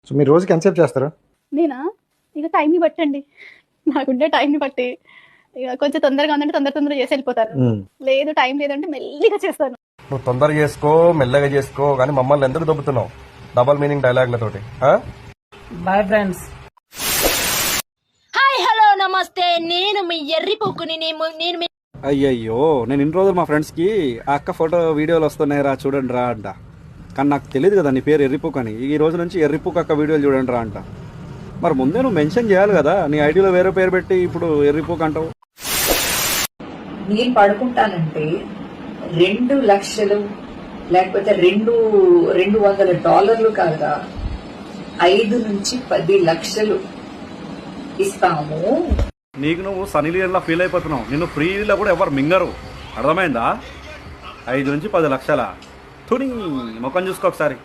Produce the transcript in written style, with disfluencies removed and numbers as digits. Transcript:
So మీరు రోజుకి ఎంతసేపు చేస్తారు? నేనా ఇక టైంని బట్టండి, నాకుండే టైంని బట్టి ఇక కొంచెం తొందరగా ఉందంటే తొందరగా చేసి వెళ్ళిపోతాను. లేదు టైం లేదంటే మెల్లిగా చేస్తాను. నువ్వు తొందరగా చేసుకో, మెల్లగా చేసుకో, కానీ మమ్మల్ని ఎందుకు దొబ్బుతున్నావు డబల్ మీనింగ్ డైలాగ్లతోటి? Boy friends. హాయ్ హలో నమస్తే, నేను మీ ఎర్రిపోకుని. నేను మీ అయ్యయ్యో, నేను ఇన్ని రోజులు మా ఫ్రెండ్స్కి ఆ అక్క ఫోటో వీడియోలు వస్తున్నాయి రా చూడండి రా అంట. కానీ నాకు తెలియదు కదా నీ పేరు ఎర్రిపుక్ అని. ఈ రోజు నుంచి ఎర్రిపుక్ అక్క వీడియోలు చూడండి రా అంట. మరి ముందే నువ్వు మెన్షన్ చేయాలి కదా, నీ ఐడియాలో వేరే పేరు పెట్టి ఇప్పుడు ఎర్రిపుక్ అంటావు. నేను పడుకుంటానంటే 2 లక్షలు లేకపోతే $200 కాదా, 5 నుంచి 10 లక్షలు ఇస్తాము. నీకు నువ్వు సనీ లియోన్లా ఫీల్ అయిపోతున్నావు. నిన్ను ఫ్రీలో కూడా ఎవరు మింగరు, అర్థమైందా? 5 నుంచి 10 లక్షల తుని ముఖం చూసుకో ఒకసారి.